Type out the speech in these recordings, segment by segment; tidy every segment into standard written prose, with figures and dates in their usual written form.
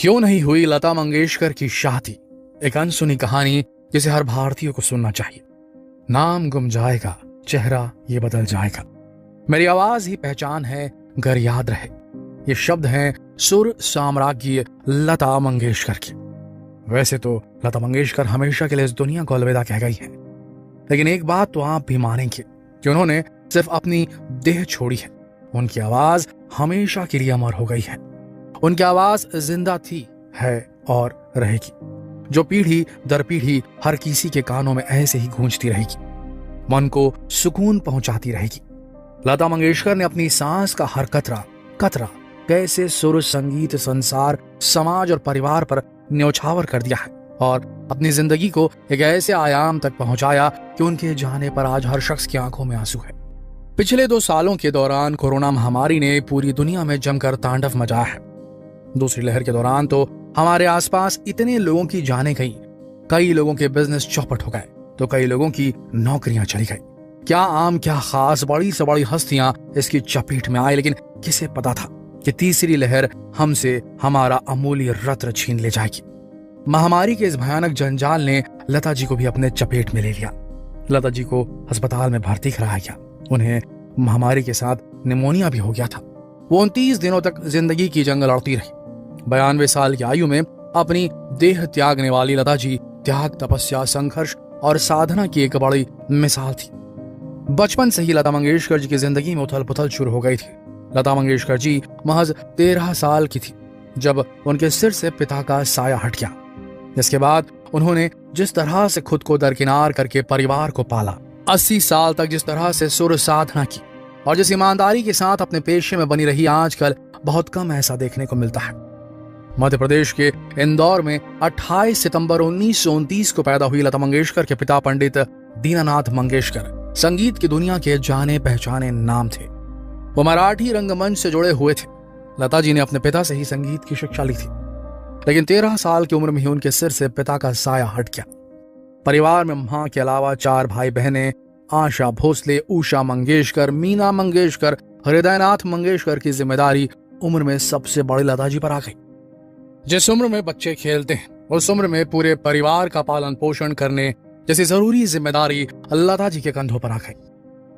क्यों नहीं हुई लता मंगेशकर की शादी, एक अनसुनी कहानी जिसे हर भारतीय को सुनना चाहिए। नाम गुम जाएगा, चेहरा ये बदल जाएगा, मेरी आवाज ही पहचान है, घर याद रहे। ये शब्द हैं सुर साम्राज्ञी लता मंगेशकर की। वैसे तो लता मंगेशकर हमेशा के लिए इस दुनिया को अलविदा कह गई है, लेकिन एक बात तो आप भी मानेंगे कि उन्होंने सिर्फ अपनी देह छोड़ी है, उनकी आवाज हमेशा के लिए अमर हो गई है। उनकी आवाज जिंदा थी, है और रहेगी, जो पीढ़ी दर पीढ़ी हर किसी के कानों में ऐसे ही गूंजती रहेगी, मन को सुकून पहुंचाती रहेगी। लता मंगेशकर ने अपनी सांस का हर कतरा कतरा कैसे सुर, संगीत, संसार, समाज और परिवार पर न्यौछावर कर दिया है और अपनी जिंदगी को एक ऐसे आयाम तक पहुंचाया कि उनके जाने पर आज हर शख्स की आंखों में आंसू है। पिछले 2 सालों के दौरान कोरोना महामारी ने पूरी दुनिया में जमकर तांडव मचाया है। दूसरी लहर के दौरान तो हमारे आसपास इतने लोगों की जानें गई, कई लोगों के बिजनेस चौपट हो गए, तो कई लोगों की नौकरियां चली गई। क्या आम क्या खास, बड़ी से बड़ी हस्तियां इसकी चपेट में आए, लेकिन किसे पता था कि तीसरी लहर हमसे हमारा अमूल्य रत्न छीन ले जाएगी। महामारी के इस भयानक जंजाल ने लता जी को भी अपने चपेट में ले लिया। लता जी को अस्पताल में भर्ती कराया गया। उन्हें महामारी के साथ निमोनिया भी हो गया था। वो 29 दिनों तक जिंदगी की जंग लड़ती रही। 92 साल की आयु में अपनी देह त्यागने वाली लता जी त्याग, तपस्या, संघर्ष और साधना की एक बड़ी मिसाल थी। बचपन से ही लता मंगेशकर जी की जिंदगी में उथल पुथल शुरू हो गई थी। लता मंगेशकर जी महज 13 साल की थी जब उनके सिर से पिता का साया हट गया। इसके बाद उन्होंने जिस तरह से खुद को दरकिनार करके परिवार को पाला, 80 साल तक जिस तरह से सुर साधना की और जिस ईमानदारी के साथ अपने पेशे में बनी रही, आजकल बहुत कम ऐसा देखने को मिलता है। मध्य प्रदेश के इंदौर में 28 सितंबर 1929 को पैदा हुई लता मंगेशकर के पिता पंडित दीनानाथ मंगेशकर संगीत की दुनिया के जाने पहचाने नाम थे। वो मराठी रंगमंच से जुड़े हुए थे। लता जी ने अपने पिता से ही संगीत की शिक्षा ली थी, लेकिन 13 साल की उम्र में ही उनके सिर से पिता का साया हट गया। परिवार में मां के अलावा 4 भाई बहनें, आशा भोसले, उषा मंगेशकर, मीना मंगेशकर, हृदयनाथ मंगेशकर की जिम्मेदारी उम्र में सबसे बड़ी लता जी पर आ गई। जिस उम्र में बच्चे खेलते हैं, उस उम्र में पूरे परिवार का पालन पोषण करने जैसी जरूरी जिम्मेदारी लता जी के कंधों पर आ गई।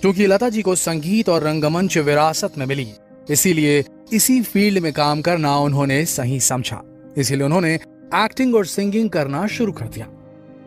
क्योंकि लता जी को संगीत और रंगमंच विरासत में मिली, इसीलिए इसी फील्ड में काम करना उन्होंने सही समझा। इसीलिए उन्होंने एक्टिंग और सिंगिंग करना शुरू कर दिया।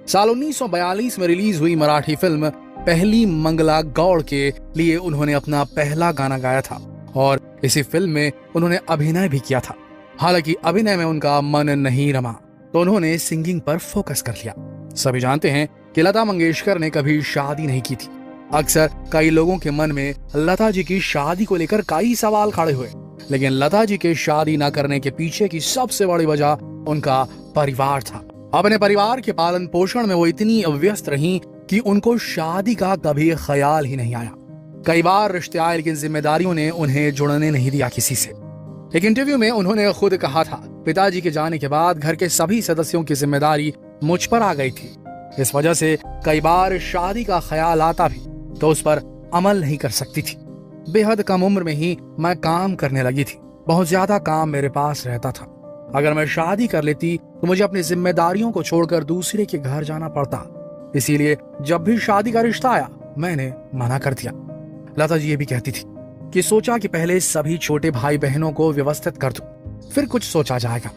साल 1942 में रिलीज हुई मराठी फिल्म पहली मंगला गौड़ के लिए उन्होंने अपना पहला गाना गाया था और इसी फिल्म में उन्होंने अभिनय भी किया था। हालांकि अभिनय में उनका मन नहीं रमा, तो उन्होंने सिंगिंग पर फोकस कर लिया। सभी जानते हैं कि लता मंगेशकर ने कभी शादी नहीं की थी। अक्सर कई लोगों के मन में लता जी की शादी को लेकर कई सवाल खड़े हुए, लेकिन लता जी के शादी न करने के पीछे की सबसे बड़ी वजह उनका परिवार था। अपने परिवार के पालन पोषण में वो इतनी व्यस्त रहीं कि उनको शादी का कभी ख्याल ही नहीं आया। कई बार रिश्ते आए, लेकिन जिम्मेदारियों ने उन्हें जुड़ने नहीं दिया किसी से। एक इंटरव्यू में उन्होंने खुद कहा था, पिताजी के जाने के बाद घर के सभी सदस्यों की जिम्मेदारी मुझ पर आ गई थी। इस वजह से कई बार शादी का ख्याल आता भी तो उस पर अमल नहीं कर सकती थी। बेहद कम उम्र में ही मैं काम करने लगी थी। बहुत ज्यादा काम मेरे पास रहता था। अगर मैं शादी कर लेती तो मुझे अपनी जिम्मेदारियों को छोड़कर दूसरे के घर जाना पड़ता। इसीलिए जब भी शादी का रिश्ता आया, मैंने मना कर दिया। लता जी ये भी कहती थी कि सोचा कि पहले सभी छोटे भाई बहनों को व्यवस्थित कर दूं, फिर कुछ सोचा जाएगा।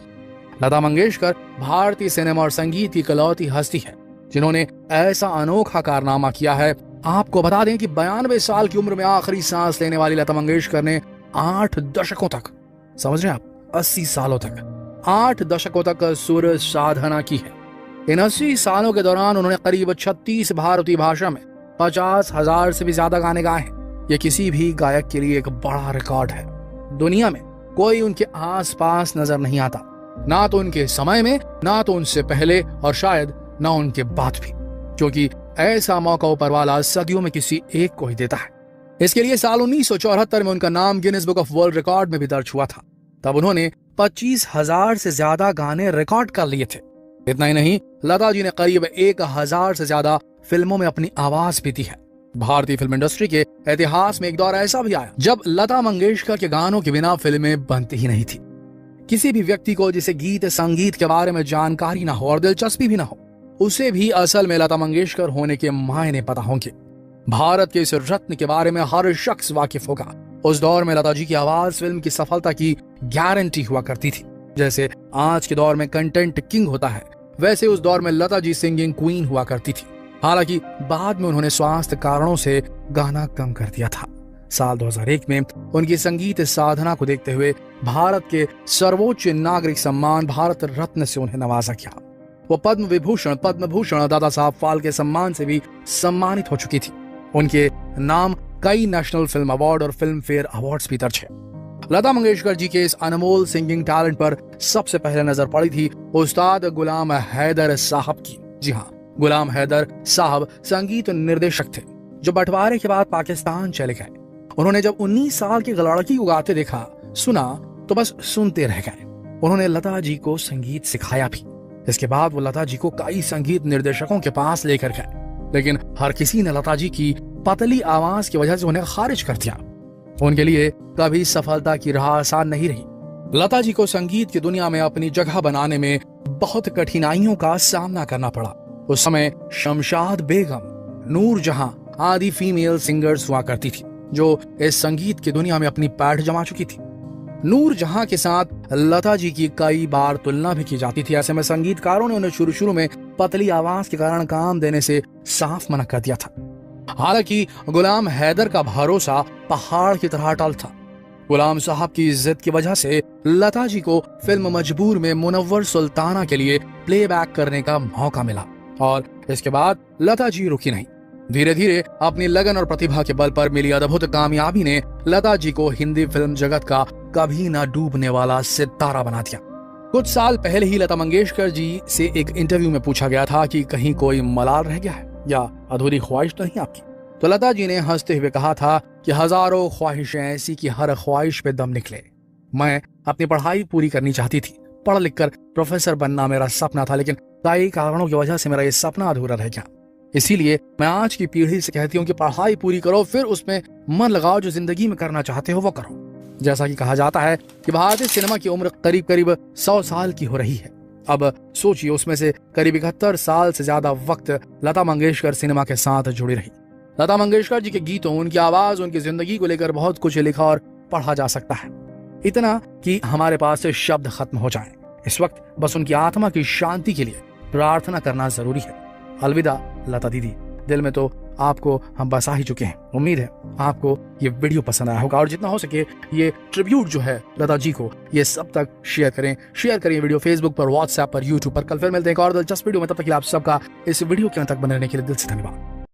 लता मंगेशकर भारतीय सिनेमा और संगीत की इकलौती हस्ती है जिन्होंने ऐसा अनोखा कारनामा किया है। आपको बता दें कि 92 साल की उम्र में आखिरी सांस लेने वाली लता मंगेशकर ने 8 दशकों तक, समझ रहे हैं आप, 80 सालों तक, 8 दशकों तक सुर साधना की है। इन 80 सालों के दौरान उन्होंने करीब 36 भारतीय भाषा में 50,000 से भी ज्यादा गाने गाए हैं। ये किसी भी गायक के लिए एक बड़ा रिकॉर्ड है। दुनिया में कोई उनके आसपास नजर नहीं आता, ना तो उनके समय में, ना तो उनसे पहले और शायद ना उनके बाद भी, क्योंकि ऐसा मौका ऊपर वाला सदियों में किसी एक को ही देता है। इसके लिए साल 1974 में उनका नाम Guinness book of world record में भी दर्ज हुआ था। तब उन्होंने 25,000 से ज्यादा गाने रिकॉर्ड कर लिए थे। इतना ही नहीं, लता जी ने करीब 1,000 से ज्यादा फिल्मों में अपनी आवाज भी दी है। भारतीय फिल्म इंडस्ट्री के इतिहास में एक दौर ऐसा भी आया जब लता मंगेशकर के गानों के बिना फिल्में बनती ही नहीं थी। किसी भी व्यक्ति को जिसे गीत संगीत के बारे में जानकारी ना हो और दिलचस्पी भी ना हो, उसे भी असल में लता मंगेशकर होने के मायने पता होंगे। भारत के इस रत्न के बारे में हर शख्स वाकिफ होगा। उस दौर में लता जी की आवाज फिल्म की सफलता की गारंटी हुआ करती थी। जैसे आज के दौर में कंटेंट किंग होता है, वैसे उस दौर में लता जी सिंगिंग क्वीन हुआ करती थी। हालांकि बाद में उन्होंने स्वास्थ्य कारणों से गाना कम कर दिया था। साल 2001 में उनकी संगीत साधना को देखते हुए भारत के सर्वोच्च नागरिक सम्मान भारत रत्न से उन्हें नवाजा गया। वो पद्म विभूषण, पद्म भूषण, दादा साहब फाल्के सम्मान से भी सम्मानित हो चुकी थी। उनके नाम कई नेशनल फिल्म अवार्ड और फिल्म फेयर अवार्ड्स भी दर्ज है। लता मंगेशकर जी के इस अनमोल सिंगिंग टैलेंट पर सबसे पहले नजर पड़ी थी उस्ताद गुलाम हैदर साहब की। जी हाँ, गुलाम हैदर साहब संगीत निर्देशक थे जो बंटवारे के बाद पाकिस्तान चले गए। उन्होंने जब 19 साल की लड़की को गाते देखा, सुना तो बस सुनते रह गए। उन्होंने लता जी को संगीत सिखाया भी। इसके बाद वो लता जी को कई संगीत निर्देशकों के पास लेकर गए, लेकिन हर किसी ने लता जी की पतली आवाज की वजह से उन्हें खारिज कर दिया। उनके लिए कभी सफलता की राह आसान नहीं रही। लता जी को संगीत की दुनिया में अपनी जगह बनाने में बहुत कठिनाइयों का सामना करना पड़ा। उस समय शमशाद बेगम, नूर जहां आदि फीमेल सिंगर्स हुआ करती थी जो इस संगीत की दुनिया में अपनी पैठ जमा चुकी थी। नूर जहां के साथ लता जी की कई बार तुलना भी की जाती थी। ऐसे में संगीतकारों ने उन्हें शुरू में पतली आवाज के कारण काम देने से साफ मना कर दिया था। हालांकि गुलाम हैदर का भरोसा पहाड़ की तरह अटल था। गुलाम साहब की जिद की वजह से लता जी को फिल्म मजबूर में मुनव्वर सुल्ताना के लिए प्लेबैक करने का मौका मिला और इसके बाद लता जी रुकी नहीं। धीरे धीरे अपनी लगन और प्रतिभा के बल पर मिली अद्भुत कामयाबी ने लता जी को हिंदी फिल्म जगत का कभी ना डूबने वाला सितारा बना दिया। कुछ साल पहले ही लता मंगेशकर जी से एक इंटरव्यू में पूछा गया था कि कहीं कोई मलाल रह गया है या अधूरी ख्वाहिश तो नहीं आपकी। तो लता जी ने हंसते हुए कहा था कि हजारों ख्वाहिशें ऐसी कि हर ख्वाहिश पे दम निकले। मैं अपनी पढ़ाई पूरी करनी चाहती थी, पढ़ लिख कर प्रोफेसर बनना मेरा सपना था, लेकिन कई कारणों की वजह से मेरा ये सपना अधूरा रह गया। इसीलिए मैं आज की पीढ़ी से कहती हूँ कि पढ़ाई पूरी करो, फिर उसमें मन लगाओ, जो जिंदगी में करना चाहते हो वो करो। जैसा कि कहा जाता है कि भारतीय सिनेमा की उम्र करीब करीब 100 साल की हो रही है। अब सोचिए, उसमें से करीब 71 साल से ज्यादा वक्त लता मंगेशकर सिनेमा के साथ जुड़ी रही। लता मंगेशकर जी के गीतों, उनकी आवाज, उनकी जिंदगी को लेकर बहुत कुछ लिखा और पढ़ा जा सकता है, इतना कि हमारे पास से शब्द खत्म हो जाएं। इस वक्त बस उनकी आत्मा की शांति के लिए प्रार्थना करना जरूरी है। अलविदा लता दीदी। दिल में तो आपको हम बसा ही चुके हैं। उम्मीद है आपको ये वीडियो पसंद आया होगा और जितना हो सके ये ट्रिब्यूट जो है लता जी को, ये सब तक शेयर करें वीडियो फेसबुक पर, व्हाट्सएप पर, यूट्यूब पर। कल फिर मिलते हैं एक और दिलचस्प वीडियो में। तब तक के लिए आप सबका इस वीडियो के अंत तक बने रहने के लिए दिल से धन्यवाद।